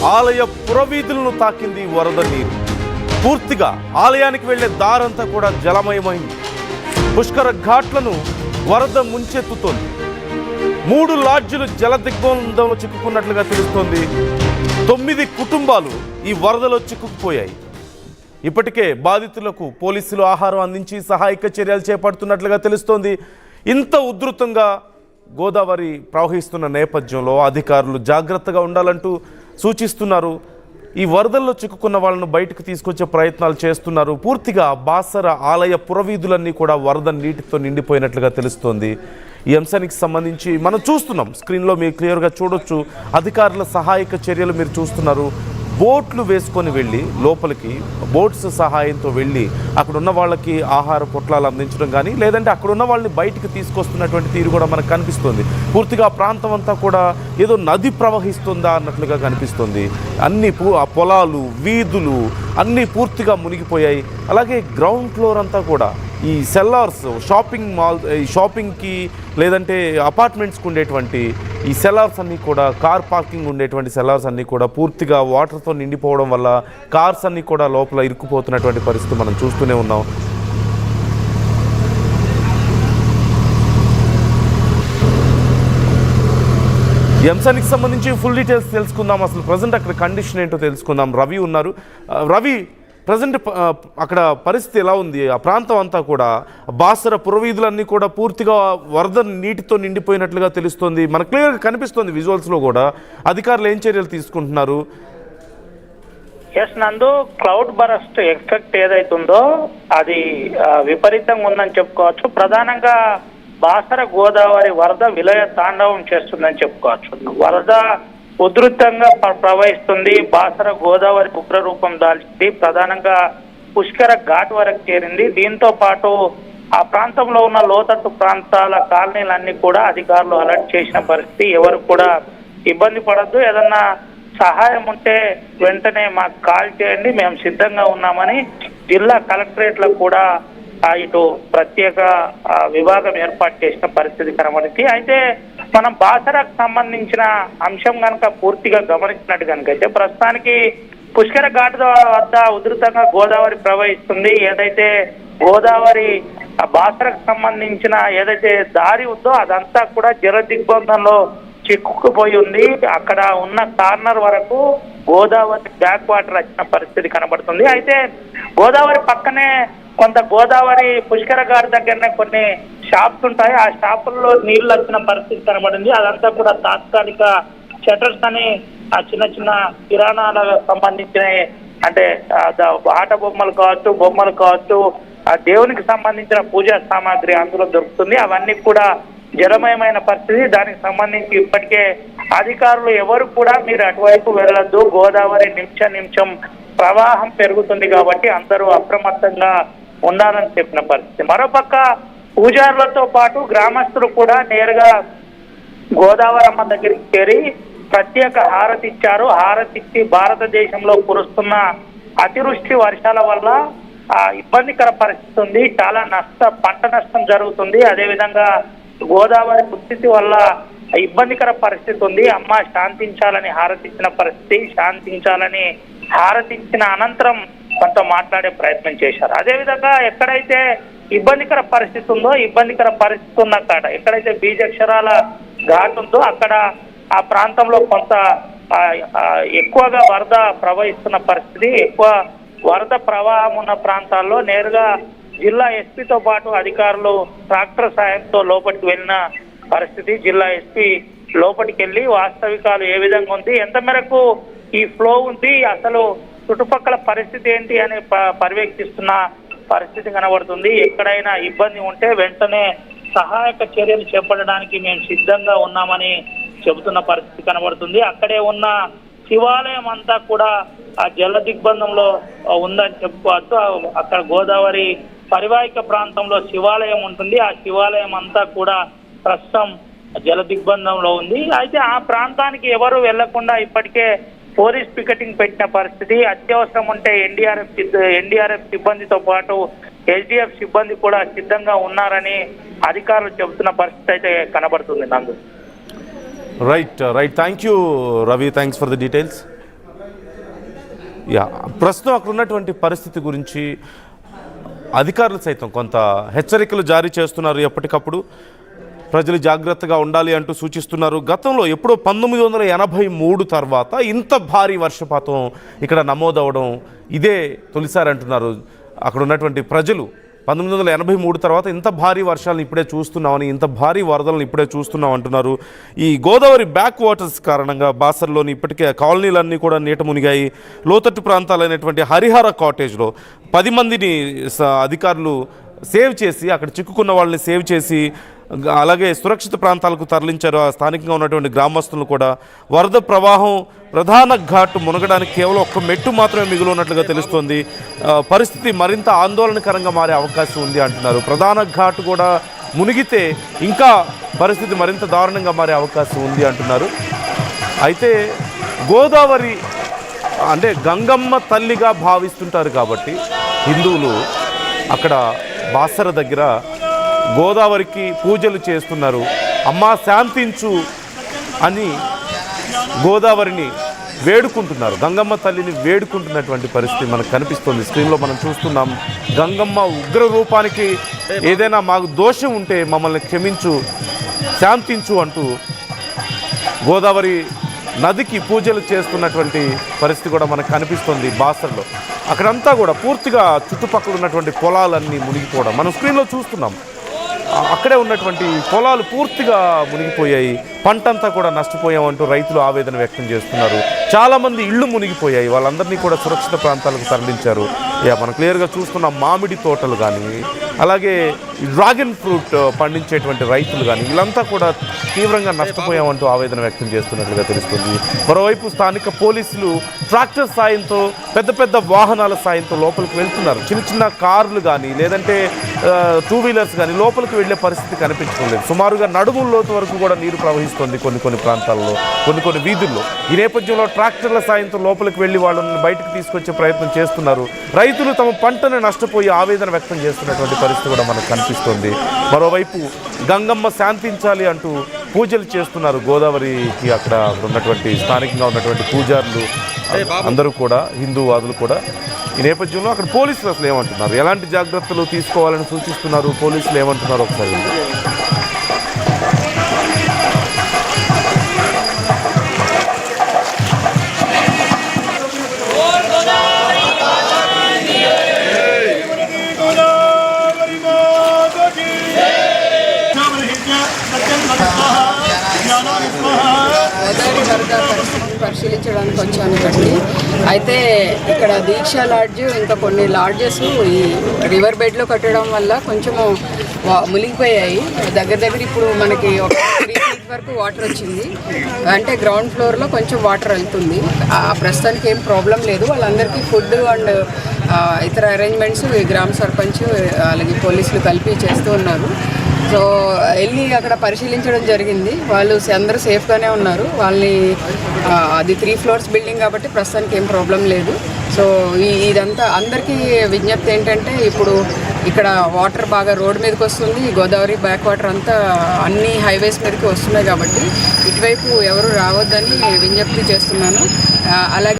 ఆలయ పురవీధులను తాకింది వరద నీరు. పూర్తిగా ఆలయానికి వెళ్లే దారంతా కూడా జలమయమైంది. పుష్కర ఘాట్లను వరద ముంచెత్తుతోంది. 3 లాడ్జులు జల దిగ్బంధంలో చిక్కుకున్నట్లుగా తెలుస్తోంది. 9 కుటుంబాలు ఈ వరదలో చిక్కుకుపోయాయి. ఇప్పటికే బాధితులకు పోలీసులు ఆహారం అందించి సహాయక చర్యలు చేపడుతున్నట్లుగా తెలుస్తోంది. ఇంత ఉధృతంగా గోదావరి ప్రవహిస్తున్న నేపథ్యంలో అధికారులు జాగ్రత్తగా ఉండాలంటూ సూచిస్తున్నారు. ఈ వరదల్లో చిక్కుకున్న వాళ్ళను బయటకు తీసుకొచ్చే ప్రయత్నాలు చేస్తున్నారు. పూర్తిగా బాసర ఆలయ పురవీధులన్నీ కూడా వరద నీటితో నిండిపోయినట్లుగా తెలుస్తోంది. ఈ అంశానికి సంబంధించి మనం చూస్తున్నాం, స్క్రీన్లో మీరు క్లియర్గా చూడొచ్చు. అధికారుల సహాయక చర్యలు మీరు చూస్తున్నారు. బోట్లు వేసుకొని వెళ్ళి లోపలికి బోట్స్ సహాయంతో వెళ్ళి అక్కడ ఉన్న వాళ్ళకి ఆహార పొట్లాలు అందించడం కానీ, లేదంటే అక్కడ ఉన్న వాళ్ళని బయటికి తీసుకొస్తున్నటువంటి తీరు కూడా మనకు కనిపిస్తుంది. పూర్తిగా ఆ ప్రాంతం అంతా కూడా ఏదో నది ప్రవహిస్తుందా అన్నట్లుగా కనిపిస్తుంది. అన్ని పొలాలు, వీధులు అన్నీ పూర్తిగా మునిగిపోయాయి. అలాగే గ్రౌండ్ ఫ్లోర్ అంతా కూడా ఈ సెల్లార్స్, షాపింగ్ మాల్, ఈ షాపింగ్కి లేదంటే అపార్ట్మెంట్స్కి ఉండేటువంటి ఈ సెల్లార్స్ అన్నీ కూడా, కార్ పార్కింగ్ ఉండేటువంటి సెల్లార్స్ అన్నీ కూడా పూర్తిగా వాటర్తో నిండిపోవడం వల్ల కార్స్ అన్నీ కూడా లోపల ఇరుక్కుపోతున్నటువంటి పరిస్థితి మనం చూస్తూనే ఉన్నాం. ఈ అంశానికి సంబంధించి ఫుల్ డీటెయిల్స్ తెలుసుకుందాం. అసలు ప్రజెంట్ అక్కడ కండిషన్ ఏంటో తెలుసుకుందాం. రవి ఉన్నారు. రవి, ప్రజెంట్ అక్కడ పరిస్థితి ఎలా ఉంది? ఆ ప్రాంతం అంతా కూడా బాసర పురవీధులన్నీ కూడా పూర్తిగా వరద నీటితో నిండిపోయినట్లుగా తెలుస్తోంది. మనకు క్లియర్గా కనిపిస్తుంది విజువల్స్లో కూడా. అధికారులు ఏం చర్యలు తీసుకుంటున్నారు? ఎస్ నందు, క్లౌడ్ బరస్ట్ ఎఫెక్ట్ ఏదైతుందో అది విపరీతంగా ఉందని చెప్పుకోవచ్చు. ప్రధానంగా బాసర గోదావరి వరద విలయ తాండవం చేస్తుందని చెప్పుకోవచ్చు. వరద ఉధృతంగా ప్రవహిస్తుంది. బాసర గోదావరి ఉగ్ర రూపం దాల్చింది. ప్రధానంగా పుష్కర ఘాట్ వరకు చేరింది. దీంతో పాటు ఆ ప్రాంతంలో ఉన్న లోతట్టు ప్రాంతాల కాలనీలన్నీ కూడా అధికారులు అలర్ట్ చేసిన పరిస్థితి. ఎవరు కూడా ఇబ్బంది పడద్దు, ఏదన్నా సహాయం ఉంటే వెంటనే మాకు కాల్ చేయండి, మేము సిద్ధంగా ఉన్నామని జిల్లా కలెక్టరేట్లకు కూడా ఇటు ప్రత్యేక విభాగం ఏర్పాటు చేసిన పరిస్థితి కనబడింది. అయితే మనం బాసరకు సంబంధించిన అంశం కనుక పూర్తిగా గమనించినట్టు కనుకైతే ప్రస్తుతానికి పుష్కర ఘాట్ వద్ద ఉధృతంగా గోదావరి ప్రవహిస్తుంది. ఏదైతే గోదావరి బాసరకు సంబంధించిన ఏదైతే దారి ఉందో అదంతా కూడా జల దిగ్బంధంలో చిక్కుకుపోయి ఉంది. అక్కడ ఉన్న కార్నర్ వరకు గోదావరి బ్యాక్ వాటర్ వచ్చిన పరిస్థితి కనబడుతుంది. అయితే గోదావరి పక్కనే కొంత గోదావరి పుష్కర ఘాట్ దగ్గరనే కొన్ని షాప్స్ ఉంటాయి. ఆ షాపుల్లో నీళ్లు వచ్చిన పరిస్థితి కనబడింది. అదంతా కూడా తాత్కాలిక షటర్స్ అని ఆ చిన్న చిన్న కిరాణాలకు సంబంధించిన, అంటే ఆట బొమ్మలు కావచ్చు, ఆ దేవునికి సంబంధించిన పూజా సామాగ్రి అందులో దొరుకుతుంది. అవన్నీ కూడా జలమయమైన పరిస్థితి. దానికి సంబంధించి ఇప్పటికే అధికారులు ఎవరు కూడా మీరు అటువైపు వెళ్ళొద్దు, గోదావరి నిమిషం ప్రవాహం పెరుగుతుంది కాబట్టి అందరూ అప్రమత్తంగా ఉండాలని చెప్పిన పరిస్థితి. మరోపక్క పూజారులతో పాటు గ్రామస్తులు కూడా నేరుగా గోదావరమ్మ దగ్గరికి చేరి ప్రత్యేక హారతి ఇచ్చారు. హారతి ఇచ్చి భారతదేశంలో కురుస్తున్న అతివృష్టి వర్షాల వల్ల ఇబ్బందికర పరిస్థితి ఉంది, చాలా పంట నష్టం జరుగుతుంది. అదేవిధంగా గోదావరి దుస్థితి వల్ల ఇబ్బందికర పరిస్థితి ఉంది. అమ్మ శాంతించాలని హారతిచ్చిన పరిస్థితి. శాంతించాలని హారతిచ్చిన అనంతరం కొంత మాట్లాడే ప్రయత్నం చేశారు. అదేవిధంగా ఎక్కడైతే ఇబ్బందికర పరిస్థితి ఉందో, ఇబ్బందికర పరిస్థితి ఉన్న కాడ ఎక్కడైతే బీజాక్షరాల ఘాట్ ఉందో అక్కడ ఆ ప్రాంతంలో కొంత ఎక్కువగా వరద ప్రవహిస్తున్న పరిస్థితి. ఎక్కువ వరద ప్రవాహం ఉన్న ప్రాంతాల్లో నేరుగా జిల్లా ఎస్పీతో పాటు అధికారులు ట్రాక్టర్ సాయంతో లోపలికి వెళ్ళిన పరిస్థితి. జిల్లా ఎస్పీ లోపలికి వెళ్ళి వాస్తవికాలు ఏ విధంగా ఉంది, ఎంత మేరకు ఈ ఫ్లో ఉంది, అసలు చుట్టుపక్కల పరిస్థితి ఏంటి అని పర్యవేక్షిస్తున్న పరిస్థితి కనబడుతుంది. ఎక్కడైనా ఇబ్బంది ఉంటే వెంటనే సహాయక చర్యలు చేపట్టడానికి మేము సిద్ధంగా ఉన్నామని చెబుతున్న పరిస్థితి కనబడుతుంది. అక్కడే ఉన్న శివాలయం అంతా కూడా ఆ జల దిగ్బంధంలో ఉందని చెప్పుకోవచ్చు. అక్కడ గోదావరి పరివాహిక ప్రాంతంలో శివాలయం ఉంటుంది. ఆ శివాలయం అంతా కూడా ప్రస్తుతం జల దిగ్బంధంలో ఉంది. అయితే ఆ ప్రాంతానికి ఎవరు వెళ్లకుండా ఇప్పటికే పోలీస్ పికెటింగ్ పెట్టిన పరిస్థితి. అత్యవసరం ఉంటే ఎన్డీఆర్ఎఫ్ సిబ్బందితో పాటు ఎస్డిఎఫ్ సిబ్బంది కూడా సిద్ధంగా ఉన్నారని అధికారులు చెబుతున్న పరిస్థితి అయితే కనబడుతుంది. నందు right thank you Ravi, thanks for the details. ప్రస్తుతం అక్కడ ఉన్నటువంటి పరిస్థితి గురించి అధికారులు సైతం కొంత హెచ్చరికలు జారీ చేస్తున్నారు. ఎప్పటికప్పుడు ప్రజలు జాగ్రత్తగా ఉండాలి అంటూ సూచిస్తున్నారు. గతంలో ఎప్పుడో 1983 తర్వాత ఇంత భారీ వర్షపాతం ఇక్కడ నమోదవడం ఇదే తొలిసారి అంటున్నారు అక్కడ ఉన్నటువంటి ప్రజలు. 1983 తర్వాత ఇంత భారీ వర్షాలను ఇప్పుడే చూస్తున్నామని, ఇంత భారీ వరదలను ఇప్పుడే చూస్తున్నాం అంటున్నారు. ఈ గోదావరి బ్యాక్ వాటర్స్ కారణంగా బాసర్లోని ఇప్పటికే కాలనీలన్నీ కూడా నీట మునిగాయి. లోతట్టు ప్రాంతాలైనటువంటి హరిహర కాటేజ్లో 10 మందిని అధికారులు సేవ్ చేసి, అక్కడ చిక్కుకున్న వాళ్ళని సేవ్ చేసి అలాగే సురక్షిత ప్రాంతాలకు తరలించారు. ఆ స్థానికంగా ఉన్నటువంటి గ్రామస్తులను కూడా. వరద ప్రవాహం ప్రధాన ఘాట్ మునగడానికి కేవలం ఒక్క మెట్టు మాత్రమే మిగిలి ఉన్నట్లుగా తెలుస్తోంది. పరిస్థితి మరింత ఆందోళనకరంగా మారే అవకాశం ఉంది అంటున్నారు. ప్రధాన ఘాట్ కూడా మునిగితే ఇంకా పరిస్థితి మరింత దారుణంగా మారే అవకాశం ఉంది అంటున్నారు. అయితే గోదావరి అంటే గంగమ్మ తల్లిగా భావిస్తుంటారు కాబట్టి హిందువులు అక్కడ బాసర దగ్గర గోదావరికి పూజలు చేస్తున్నారు. అమ్మా శాంతించు అని గోదావరిని వేడుకుంటున్నారు. గంగమ్మ తల్లిని వేడుకుంటున్నటువంటి పరిస్థితి మనకు కనిపిస్తుంది. స్క్రీన్లో మనం చూస్తున్నాం. గంగమ్మ ఉగ్ర రూపానికి ఏదైనా మాకు దోషం ఉంటే మమ్మల్ని క్షమించు, శాంతించు అంటూ గోదావరి నదికి పూజలు చేస్తున్నటువంటి పరిస్థితి కూడా మనకు కనిపిస్తుంది బాసర్లో. అక్కడంతా కూడా పూర్తిగా చుట్టుపక్కల ఉన్నటువంటి పొలాలన్నీ మునిగిపోవడం మనం స్క్రీన్లో చూస్తున్నాం. అక్కడే ఉన్నటువంటి పొలాలు పూర్తిగా మునిగిపోయాయి. పంటంతా కూడా నష్టపోయామంటూ రైతులు ఆవేదన వ్యక్తం చేస్తున్నారు. చాలామంది ఇళ్ళు మునిగిపోయాయి. వాళ్ళందరినీ కూడా సురక్షిత ప్రాంతాలకు తరలించారు. మనం క్లియర్గా చూస్తున్న మామిడి తోటలు కానీ, అలాగే డ్రాగన్ ఫ్రూట్ పండించేటువంటి రైతులు కానీ వీళ్ళంతా కూడా తీవ్రంగా నష్టపోయామంటూ ఆవేదన వ్యక్తం చేస్తున్నట్లుగా తెలుస్తుంది. మరోవైపు స్థానిక పోలీసులు ట్రాక్టర్ సాయంతో, పెద్ద పెద్ద వాహనాల సాయంతో లోపలికి వెళ్తున్నారు. చిన్న చిన్న కార్లు కానీ లేదంటే 2 వీలర్స్ కానీ లోపలికి వెళ్ళే పరిస్థితి కనిపించలేదు. సుమారుగా నడుముల లోతు వరకు కూడా నీరు ప్రవహిస్తుంది కొన్ని ప్రాంతాల్లో, కొన్ని వీధుల్లో. ఈ నేపథ్యంలో ట్రాక్టర్ల సాయంతో లోపలికి వెళ్ళి వాళ్ళని బయటకు తీసుకొచ్చే ప్రయత్నం చేస్తున్నారు. రైతులు తమ పంటను నష్టపోయి ఆవేదన వ్యక్తం చేస్తున్నటువంటి పరిస్థితి కూడా మనకు కనిపిస్తుంది. మరోవైపు గంగమ్మ శాంతించాలి అంటూ పూజలు చేస్తున్నారు గోదావరికి. అక్కడ ఉన్నటువంటి స్థానికంగా ఉన్నటువంటి పూజారులు అందరూ కూడా, హిందూవాదులు కూడా. ఈ నేపథ్యంలో అక్కడ పోలీసులు అసలు ఏమంటున్నారు, ఎలాంటి జాగ్రత్తలు తీసుకోవాలని సూచిస్తున్నారు, పోలీసులు ఏమంటున్నారు ఒకసారి. గోదావరి వరద పరిస్థితిని పరిశీలించడానికి వచ్చాను ఇక్కడికి. అయితే ఇక్కడ దీక్ష లాడ్జ్, ఇంకా కొన్ని లాడ్జెస్ ఈ రివర్ బెడ్లో కట్టడం వల్ల కొంచెము మునిగిపోయాయి. దగ్గర ఇప్పుడు మనకి ఒక 3 feet వరకు వాటర్ వచ్చింది. అంటే గ్రౌండ్ ఫ్లోర్లో కొంచెం వాటర్ వెళ్తుంది. ప్రస్తుతానికి ఏం ప్రాబ్లం లేదు. వాళ్ళందరికీ ఫుడ్ అండ్ ఇతర అరేంజ్మెంట్స్ గ్రామ సర్పంచ్ అలాగే పోలీసులు కలిపి చేస్తూ ఉన్నారు. సో వెళ్ళి అక్కడ పరిశీలించడం జరిగింది. వాళ్ళు అందరూ సేఫ్గానే ఉన్నారు. వాళ్ళని అది 3 floors బిల్డింగ్ కాబట్టి ప్రస్తుతానికి ఏం ప్రాబ్లం లేదు. సో ఇదంతా అందరికీ విజ్ఞప్తి ఏంటంటే, ఇప్పుడు ఇక్కడ వాటర్ బాగా రోడ్ మీదకి వస్తుంది. గోదావరి బ్యాక్ వాటర్ అంతా అన్ని హైవేస్ మీదకి వస్తున్నాయి కాబట్టి ఇటువైపు ఎవరు రావద్దని విజ్ఞప్తి చేస్తున్నాను. అలాగే